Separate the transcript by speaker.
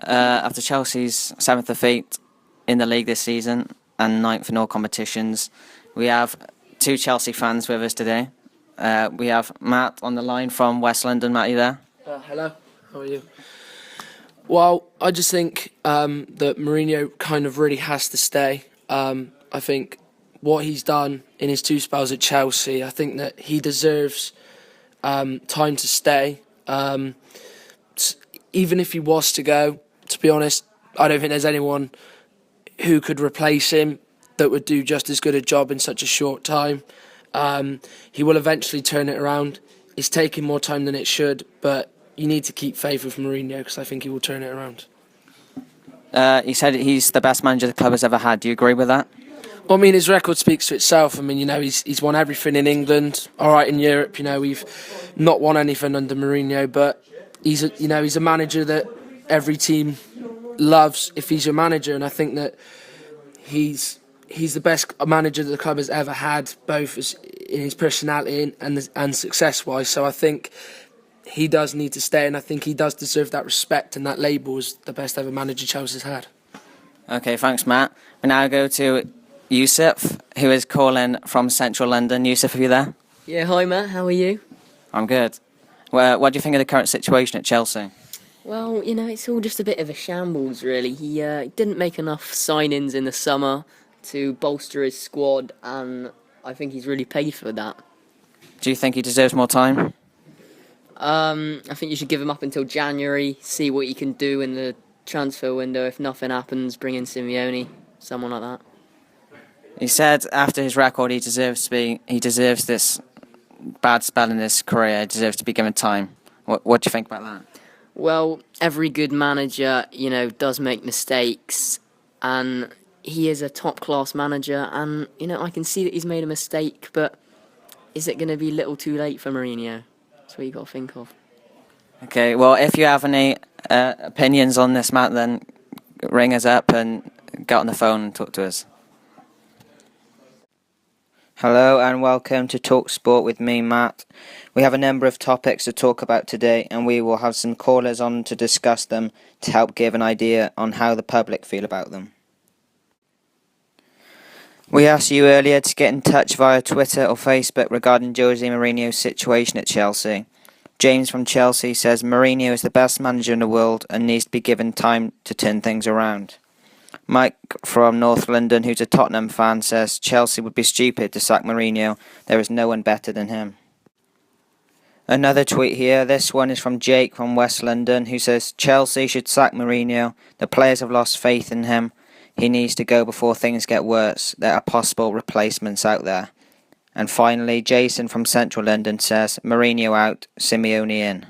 Speaker 1: After Chelsea's 7th defeat in the league this season and 9th in all competitions, we have two Chelsea fans with us today. We have Matt on the line from West London. Matt, are you there?
Speaker 2: Hello, how are you? Well, I just think that Mourinho kind of really has to stay. I think what he's done in his two spells at Chelsea, I think that he deserves time to stay. Even if he was to go, to be honest, I don't think there's anyone who could replace him that would do just as good a job in such a short time. He will eventually turn it around. It's taking more time than it should, but you need to keep faith with Mourinho because I think he will turn it around.
Speaker 1: He said he's the best manager the club has ever had. Do you agree with that?
Speaker 2: Well, I mean, his record speaks for itself. I mean, he's won everything in England. All right, in Europe, we've not won anything under Mourinho, but he's a manager that every team loves if he's your manager, and I think that he's the best manager that the club has ever had, both in his personality and success-wise. So I think he does need to stay, and I think he does deserve that respect and that label as the best ever manager Chelsea's had.
Speaker 1: Okay, thanks, Matt. We now go to Yusuf, who is calling from central London. Yusuf, are you there?
Speaker 3: Yeah, hi Matt, how are you?
Speaker 1: I'm good. Well, what do you think of the current situation at Chelsea?
Speaker 3: Well, it's all just a bit of a shambles, really. He didn't make enough signings in the summer to bolster his squad, and I think he's really paid for that.
Speaker 1: Do you think he deserves more time?
Speaker 3: I think you should give him up until January, see what he can do in the transfer window. If nothing happens, bring in Simeone, someone like that.
Speaker 1: He said after his record, he deserves this bad spell in his career. He deserves to be given time. What do you think about that?
Speaker 3: Well, every good manager, does make mistakes, and he is a top-class manager, and, I can see that he's made a mistake, but is it going to be a little too late for Mourinho? That's what you got to think of. Okay,
Speaker 1: well, if you have any opinions on this, Matt, then ring us up and get on the phone and talk to us.
Speaker 4: Hello and welcome to Talk Sport with me, Matt. We have a number of topics to talk about today, and we will have some callers on to discuss them to help give an idea on how the public feel about them. We asked you earlier to get in touch via Twitter or Facebook regarding Jose Mourinho's situation at Chelsea. James from Chelsea says Mourinho is the best manager in the world and needs to be given time to turn things around. Mike from North London, who's a Tottenham fan, says Chelsea would be stupid to sack Mourinho. There is no one better than him. Another tweet here. This one is from Jake from West London, who says Chelsea should sack Mourinho. The players have lost faith in him. He needs to go before things get worse. There are possible replacements out there. And finally, Jason from Central London says Mourinho out, Simeone in.